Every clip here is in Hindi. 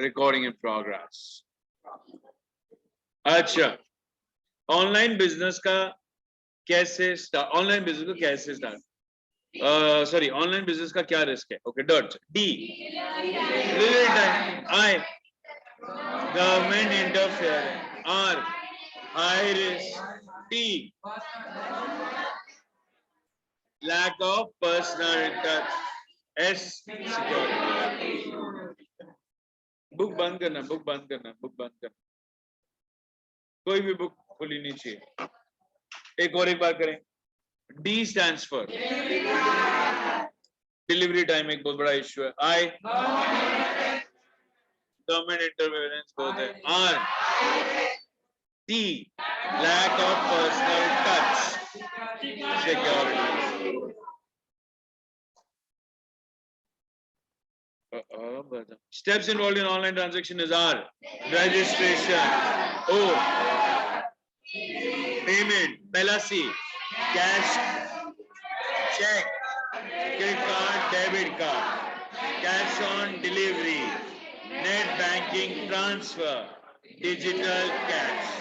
Recording in progress. अच्छा, ऑनलाइन बिजनेस का कैसे स्टार्ट, ऑनलाइन बिजनेस को कैसे स्टार्ट, सॉरी ऑनलाइन बिजनेस का क्या रिस्क है? Okay, dot D delivery time, I government interfere, R high risk, T lack of personal touch, S security. Book बंद करना, बुक बंद करना, बुक बंद करना, कोई भी बुक खुली नहीं चाहिए। एक बार करें। D stands for delivery time, एक बहुत बड़ा इश्यू है। आई गवर्नमेंट इंटरफेरेंस बहुत है। R T lack of personal touch, security. Steps involved in online transaction is R, registration, O, payment, पहला C, cash, check, credit card, debit card, cash on delivery, net banking transfer, digital cash.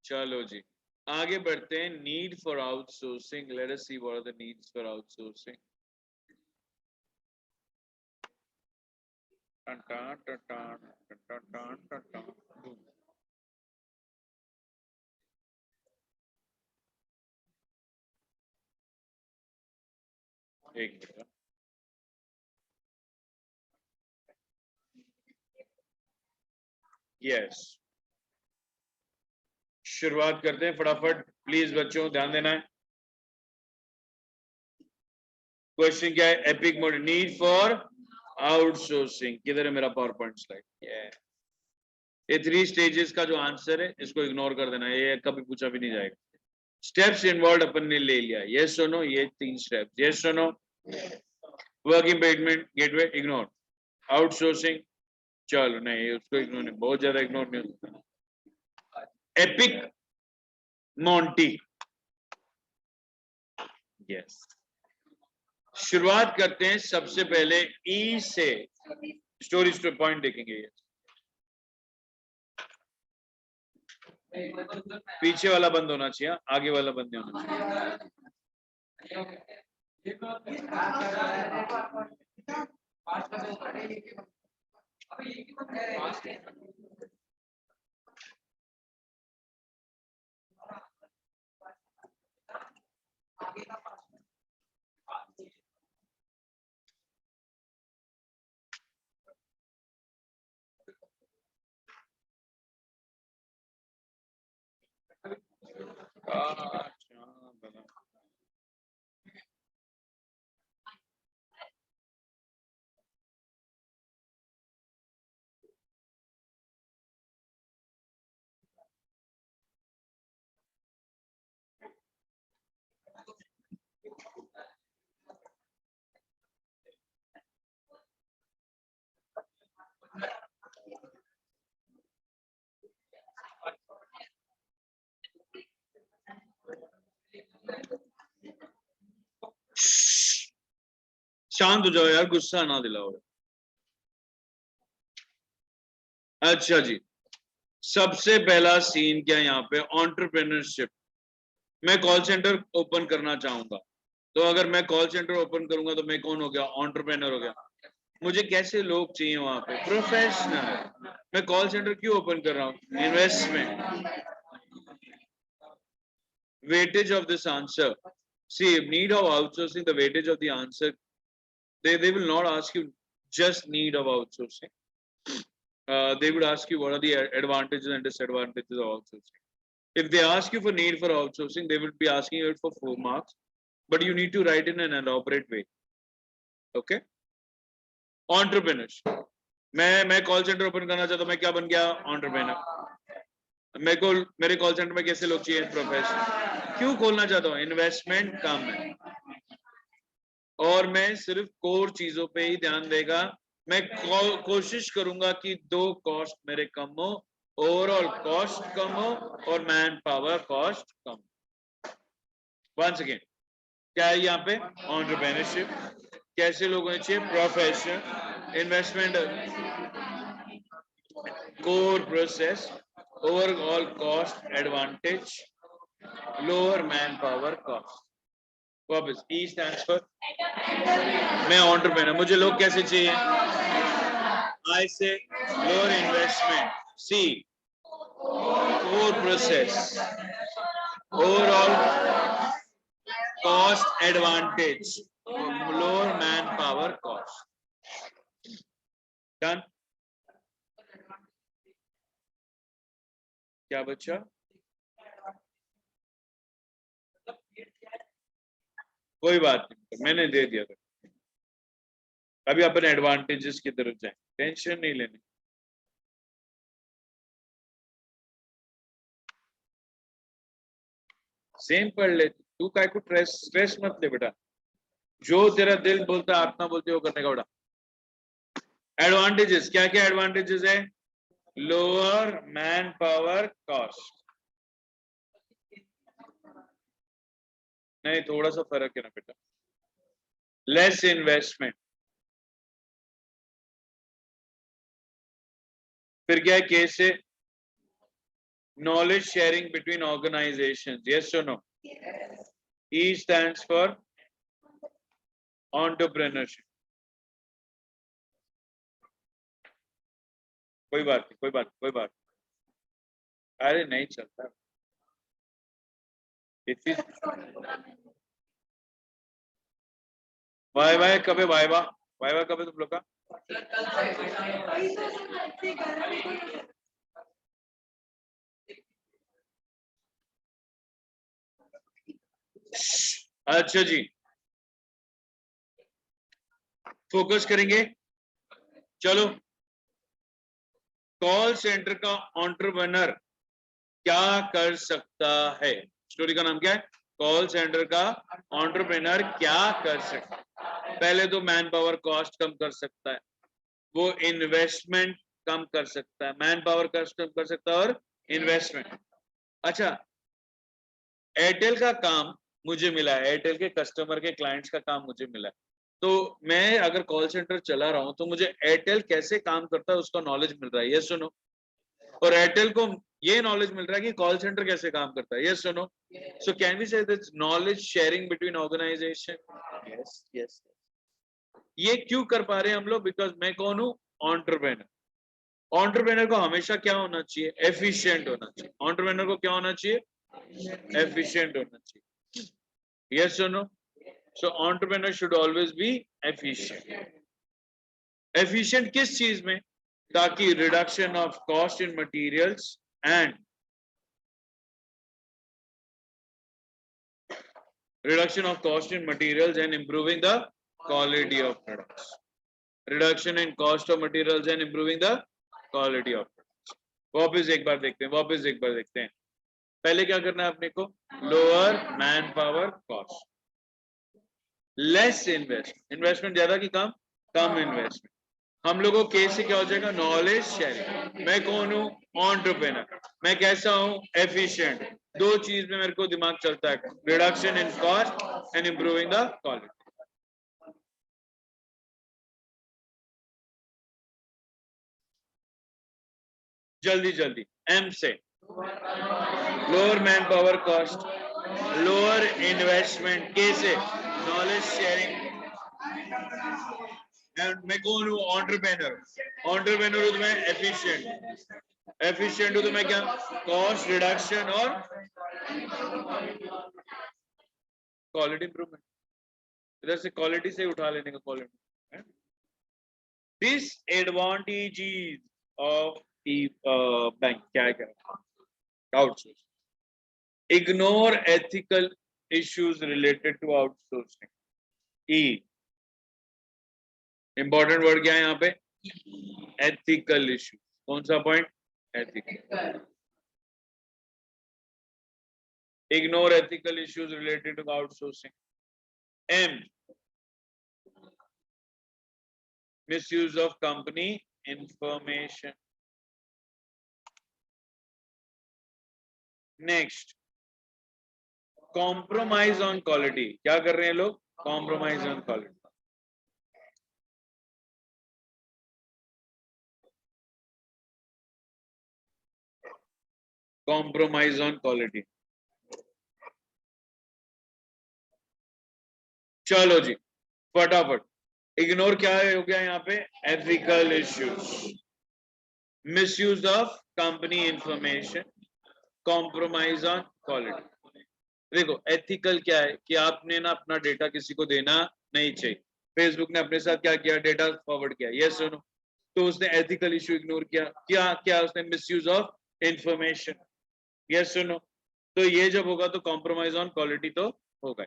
चलो जी आगे बढ़ते हैं। Need for outsourcing, let us see what are the needs for outsourcing. एक मिनट, यस शुरुआत करते हैं फटाफट, प्लीज बच्चों ध्यान देना है। क्वेश्चन क्या है? Epic mode, need for outsourcing. किधर है मेरा पावर पॉइंट स्लाइड? ये 3 स्टेजेस का जो आंसर है इसको इग्नोर कर देना, ये कभी पूछा भी नहीं जाएगा। स्टेप्स इन्वॉल्व अपन ने ले लिया, यस और नो, ये 3 स्टेप्स, यस और no. Working payment gateway ignore, outsourcing चलो नहीं उसको इग्नोर नहीं, बहुत ज्यादा इग्नोर नहीं होता। एपिक मॉन्टी, यस शुरुआत करते हैं सबसे पहले ई से, स्टोरी पॉइंट देखेंगे। ये पीछे वाला बंद होना चाहिए, आगे वाला बंद नहीं होना चाहिए। शांत हो जाओ यार, गुस्सा ना दिलाओ। अच्छा जी, सबसे पहला सीन क्या है यहाँ पे? एंटरप्रेन्योरशिप। मैं कॉल सेंटर ओपन करना चाहूंगा, तो अगर मैं कॉल सेंटर ओपन करूंगा तो मैं कौन हो गया? एंटरप्रेन्योर हो गया। मुझे कैसे लोग चाहिए वहां पे? प्रोफेशनल। मैं कॉल सेंटर क्यों ओपन कर रहा हूँ? Investment. weightage of this answer, see need of outsourcing, the weightage of the answer, they will not ask you just need of outsourcing, they would ask you what are the advantages and disadvantages of outsourcing. If they ask you for need for outsourcing, they will be asking you it for 4 marks, but you need to write in an elaborate way. Okay, entrepreneurship, मैं कॉल सेंटर ओपन करना चाहता हूं, मैं क्या बन गया? एंटरप्रेन्योर। मेरे को मेरे कॉल सेंटर में कैसे लोग चाहिए? प्रोफेशनल। क्यों खोलना चाहता हूँ? इन्वेस्टमेंट कम है और मैं सिर्फ कोर चीजों पे ही ध्यान देगा। मैं कोशिश करूंगा कि 2 कॉस्ट मेरे कम हो ओवरऑल कॉस्ट कम हो और मैन पावर कॉस्ट कम। वंस अगेन क्या है यहाँ पे? एंटरप्रेन्योरशिप, कैसे लोग होने चाहिए? Profession, investment, core process, overall cost advantage, lower man power cost. वापस ई स्टैंड्स फॉर मैं एंटरप्रेन्योर, मुझे लोग कैसे चाहिए? आई से lower investment, C core process, overall cost advantage, lower man power cost. Done? क्या बच्चा? कोई बात नहीं, मैंने दे दिया था। अभी अपन एडवांटेजेस की तरफ जाए, टेंशन नहीं लेनी। सेम पढ़ ले तू, काय को स्ट्रेस मत ले बेटा, जो तेरा दिल बोलता है आत्मा बोलती है वो करने का बेटा। एडवांटेजेस, क्या क्या एडवांटेजेस है? लोअर मैन पावर कॉस्ट, नहीं थोड़ा सा फर्क है ना बेटा। लेस इन्वेस्टमेंट, फिर क्या है? केस है knowledge sharing between organizations, yes or no? E stands for entrepreneurship। कोई बात नहीं, कोई बात, कोई बात, अरे नहीं चलता इतनी। वाई वाई कब है? वाई वाई कब है तुम लोग का? अच्छा जी, फोकस करेंगे। चलो, कॉल सेंटर का एंटरप्रेन्योर क्या कर सकता है? स्टोरी का नाम क्या है? कॉल सेंटर का एंटरप्रेन्योर क्या कर सकता है? पहले तो मैन पावर कॉस्ट कम कर सकता है, वो इन्वेस्टमेंट कम कर सकता है, मैन पावर कॉस्ट कम कर सकता है और इन्वेस्टमेंट। अच्छा, एयरटेल का काम मुझे मिला है, एयरटेल के कस्टमर के क्लाइंट्स का काम मुझे मिला है, तो मैं अगर कॉल सेंटर चला रहा हूं तो मुझे एयरटेल कैसे काम करता है उसका नॉलेज मिल रहा है, यस सुनो। और एयरटेल को ये नॉलेज मिल रहा है कि कॉल सेंटर कैसे काम करता है, यस सुनो। So can we say that's knowledge sharing between organization? Yes yes. ये क्यों कर पा रहे हैं हम लोग? बिकॉज मैं कौन हूं? एंटरप्रेन्योर। एंटरप्रेन्योर को हमेशा क्या होना चाहिए? एफिशिएंट होना चाहिए। एंटरप्रेन्योर को क्या होना चाहिए? एफिशिएंट होना चाहिए, yes or no? So entrepreneur should always be efficient। efficient किस चीज में? ताकि reduction of cost in materials and reduction of cost in materials and improving the quality of products, reduction in cost of materials and improving the quality of products। वापस एक बार देखते हैं, वापस एक बार देखते हैं। पहले क्या करना है अपने को? Lower man power cost, less investment ज्यादा की कम? कम इन्वेस्टमेंट। हम लोगों के से क्या हो जाएगा? Knowledge sharing. मैं कौन हूं? एंटरप्रेन्योर। मैं कैसा हूं? एफिशिएंट। दो चीज में मेरे को दिमाग चलता है, reduction in cost and improving the quality. जल्दी जल्दी एम से, lower man power cost, lower investment, के से नॉलेज शेयरिंग। मैं कौन हूँ? एंटरप्रेन्योर। एंटरप्रेन्योर हूं तो मैं एफिशिएंट, एफिशिएंट हूं तो मैं क्या? कॉस्ट रिडक्शन और क्वालिटी इंप्रूवमेंट। इधर से क्वालिटी से उठा लेने का क्वालिटी। डिसएडवांटेजेस ऑफ बैंक क्या है? Outsourcing, ignore ethical issues related to outsourcing. E important word क्या है यहाँ पे? Ethical issue. कौन सा point? Ethical. Ignore ethical issues related to outsourcing. M, misuse of company information। Next, compromise on quality. क्या कर रहे हैं लोग? Compromise on quality. Compromise on quality. चलो जी फटाफट, इग्नोर क्या हो गया यहाँ पे? Ethical issues, misuse of company information, compromise on quality. देखो एथिकल क्या है कि आपने ना अपना डेटा किसी को देना नहीं चाहिए। फेसबुक ने अपने साथ क्या किया? डेटा फॉरवर्ड किया, यस सुनो, तो उसने एथिकल इशू इग्नोर किया। क्या क्या? उसने मिसयूज ऑफ इंफॉर्मेशन, यस सुनो। तो ये जब होगा तो कॉम्प्रोमाइज ऑन क्वालिटी तो होगा।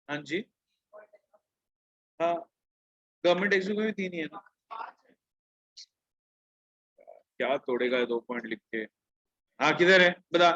हाँ जी, हाँ, गवर्नमेंट एग्जाम में भी 3 ही है ना। क्या तोड़ेगा 2 पॉइंट लिख के? हाँ किधर है बता।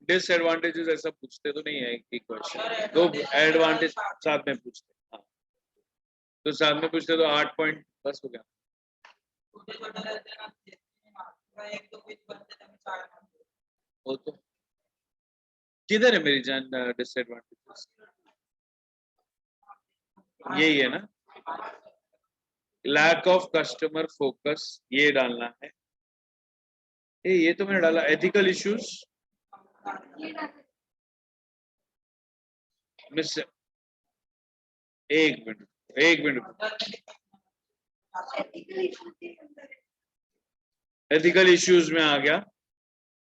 डिसएडवांटेजेस ऐसा पूछते तो नहीं है कि क्वेश्चन, 2 एडवांटेज साथ में पूछते। हाँ तो साथ में पूछते तो 8 पॉइंट बस हो गया। वो तो किधर है मेरी जान डिसएडवांटेजेस? यही है ना, लैक ऑफ कस्टमर फोकस, ये डालना है। ये तो मैंने डाला। एथिकल इश्यूज, मिस, एक मिनट, एक मिनट। एथिकल इश्यूज में आ गया।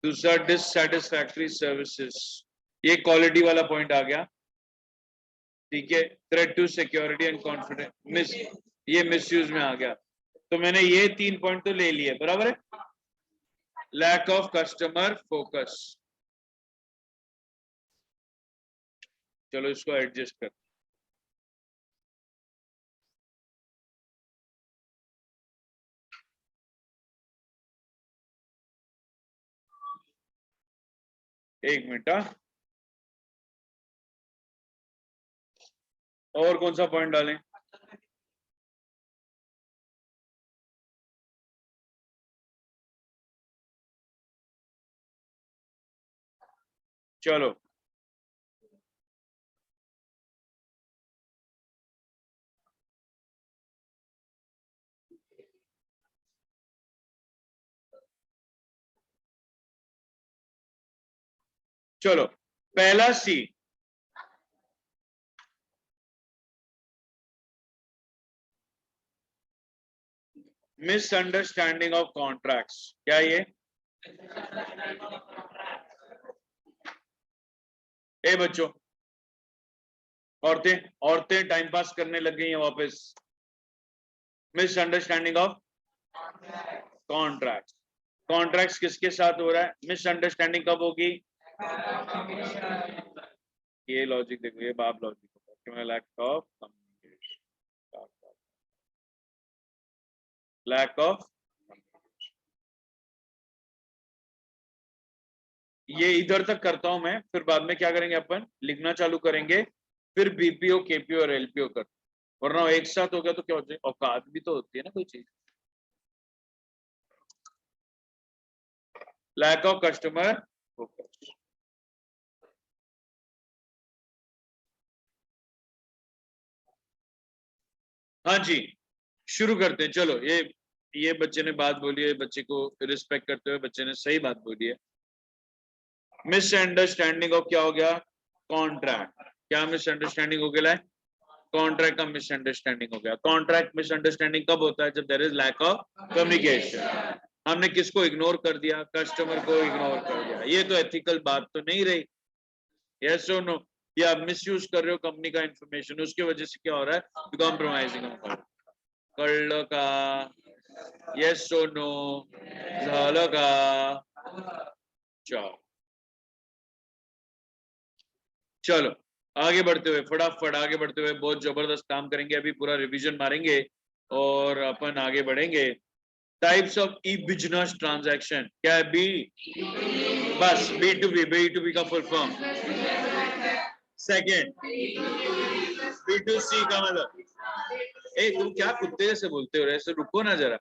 दूसरा डिससैटिस्फैक्टरी सर्विसेज, ये क्वालिटी वाला पॉइंट आ गया। ठीक है, threat to security and confidence, miss, ये मिसयूज में आ गया। तो मैंने ये 3 पॉइंट तो ले लिए, बराबर है। लैक ऑफ कस्टमर फोकस, चलो इसको एडजस्ट कर। एक मिनट, और कौन सा पॉइंट डालें? चलो चलो, पहला सी, मिसअंडरस्टैंडिंग ऑफ कॉन्ट्रैक्ट्स। क्या ये? ए बच्चों, औरतें औरतें टाइम पास करने लग गई हैं वापस। मिसअंडरस्टैंडिंग ऑफ कॉन्ट्रैक्ट्स, कॉन्ट्रैक्ट्स किसके साथ हो रहा है? मिसअंडरस्टैंडिंग कब होगी? ये लॉजिक देखो, ये बाप लॉजिक होगा। Lack of communication, lack of, ये इधर तक करता हूं मैं, फिर बाद में क्या करेंगे अपन? लिखना चालू करेंगे, फिर बीपीओ केपीओ और एलपीओ कर, वरना एक साथ हो गया तो क्या हो जाए? औकात भी तो होती है ना कोई चीज। Lack of customer focus. हाँ जी, शुरू करते हैं। चलो ये बच्चे ने बात बोली है, बच्चे को रिस्पेक्ट करते हुए बच्चे ने सही बात बोली है। मिसअंडरस्टैंडिंग ऑफ क्या हो गया? कॉन्ट्रैक्ट। क्या मिसअंडरस्टैंडिंग हो गया? कॉन्ट्रैक्ट का मिसअंडरस्टैंडिंग हो गया। कॉन्ट्रैक्ट मिसअंडरस्टैंडिंग कब होता है? जब there is lack of communication. हमने किसको इग्नोर कर दिया? कस्टमर को इग्नोर कर दिया। ये तो एथिकल बात तो नहीं रही, यस और नो? या मिसयूज कर रहे हो कंपनी का इंफॉर्मेशन, उसकी वजह से क्या हो रहा है? कॉम्प्रोमाइजिंग कर का, यस और नो? झालं का? चलो चलो आगे बढ़ते हुए, फटाफट आगे बढ़ते हुए, बहुत जबरदस्त काम करेंगे। अभी पूरा रिवीजन मारेंगे और अपन आगे बढ़ेंगे। Types of E business transaction, क्या है? बी बस B2B का फुल फॉर्म। सेकेंड B2C का मतलब, तुम क्या कुत्ते जैसे बोलते हो, ऐसे रुको ना जरा।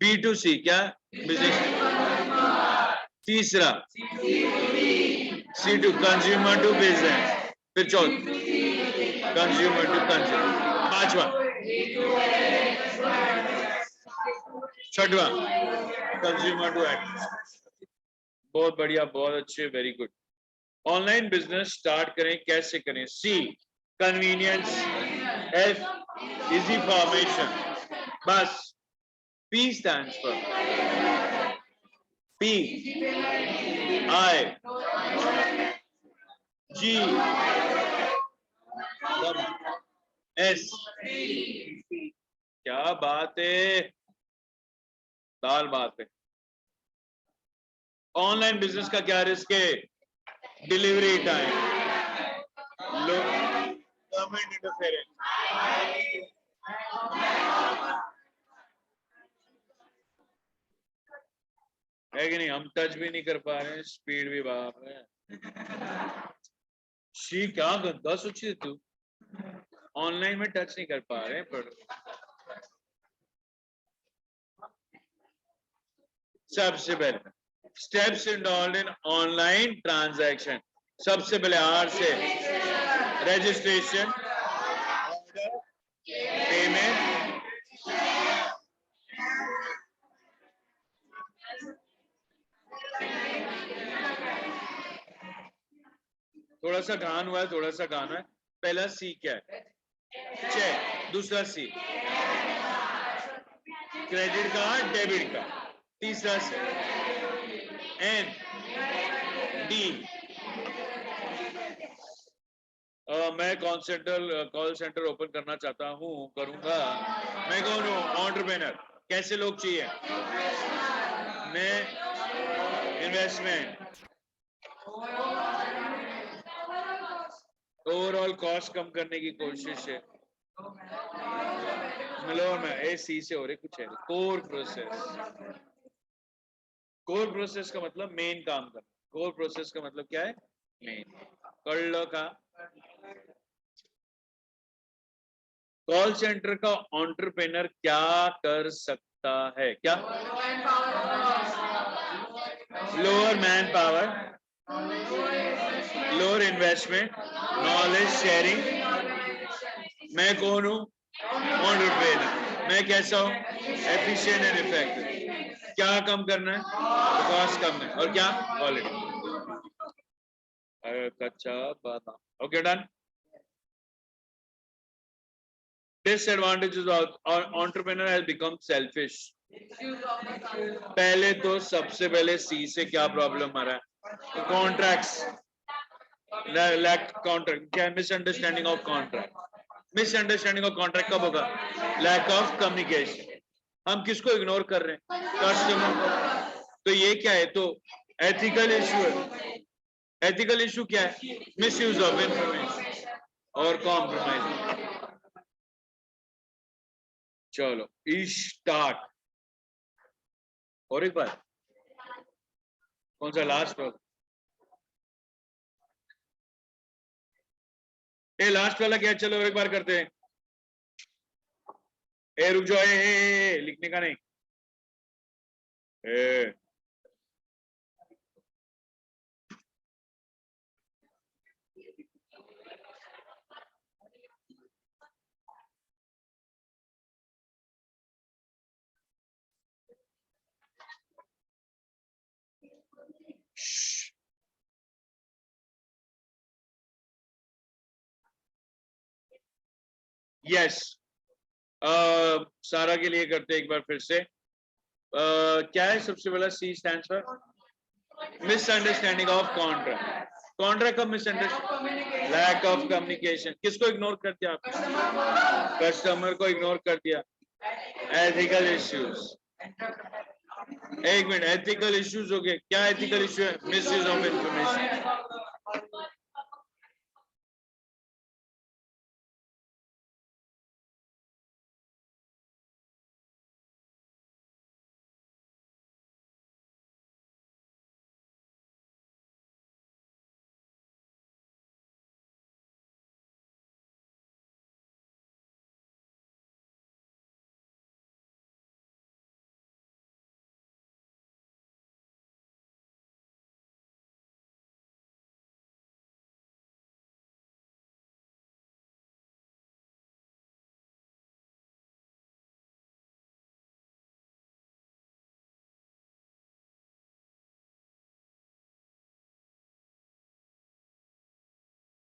B2C क्या बिजनेस। तीसरा C2 कंज्यूमर टू बिजनेस। फिर चौथा कंज्यूमर टू कंज्यूमर। पांचवा छठवा कंज्यूमर टू एडमिनिस्ट्रेशन। बहुत बढ़िया, बहुत अच्छे, very good. Online business start करें, कैसे करें? सी कन्वीनियंस, एफ इजी फॉर्मेशन। बस P stands for P I G S। क्या बात है, दाल बात है। ऑनलाइन बिजनेस का क्या रिस्क है? डिलीवरी टाइम, लो गवर्नमेंट इंटरफेरेंस। है कि नहीं? हम टच भी नहीं कर पा रहे हैं, स्पीड भी बाप है। शी क्या गंदा सोची तू, ऑनलाइन में टच नहीं कर पा रहे हैं। पर सबसे पहले steps involve in online transaction. सबसे पहले आर से रजिस्ट्रेशन, ऑर्डर, पेमेंट, थोड़ा सा गान हुआ है, थोड़ा सा गाना है। पहला सी क्या है? चेक। दूसरा सी क्रेडिट कार्ड, डेबिट कार्ड। तीसरा सी एन डी मैं कॉल सेंटर ओपन करना चाहता हूँ, करूंगा। मैं कौन हूँ? एंटरप्रेन्योर। कैसे लोग चाहिए? मैं इन्वेस्टमेंट, ओवरऑल कॉस्ट कम करने की कोशिश है। मिलो में ए सी से हो रहे कुछ है। कोर प्रोसेस, कोर प्रोसेस का मतलब मेन काम करना। कोर प्रोसेस का मतलब क्या है? मेन। कर लो का कॉल सेंटर का एंटरप्रेन्योर क्या कर सकता है? क्या? Lower man power, lower investment, knowledge sharing. मैं कौन हूं? एंटरप्रेन्योर। मैं कैसा हूं? Efficient and effective. क्या कम करना है? कॉस्ट कम है। और क्या? क्वालिटी। कच्चा बादाम। Okay, done. Disadvantages of entrepreneur has become selfish. पहले तो सबसे पहले सी से क्या प्रॉब्लम आ रहा है? Contracts, lack contract. क्या है? Misunderstanding of contract. Misunderstanding of contract कब होगा? Lack of communication. हम किसको इग्नोर कर रहे हैं? कस्टमर को। तो ये क्या है? तो एथिकल इशू है। एथिकल इशू क्या है? मिसयूज ऑफ इंफॉर्मेशन और कॉम्प्रोमाइज। चलो स्टार्ट। और एक बार, कौन सा लास्ट वाला? लास्ट वाला क्या? चलो एक बार करते हैं। रुक जाओ, लिखने का नहीं। ए यस, सारा के लिए करते एक बार फिर से। क्या है सबसे पहला? C stands for misunderstanding of contract. Contract का मिसअंडरस्टैंडिंग, लैक ऑफ कम्युनिकेशन। किसको इग्नोर कर दिया आपने? कस्टमर को इग्नोर कर दिया। एथिकल इश्यूज, एक मिनट, एथिकल इश्यूज हो गए। क्या एथिकल इश्यू है? Misuse of information.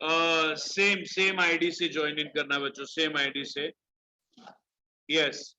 Same ID से ज्वाइन इन करना है बच्चों, सेम आईडी से। यस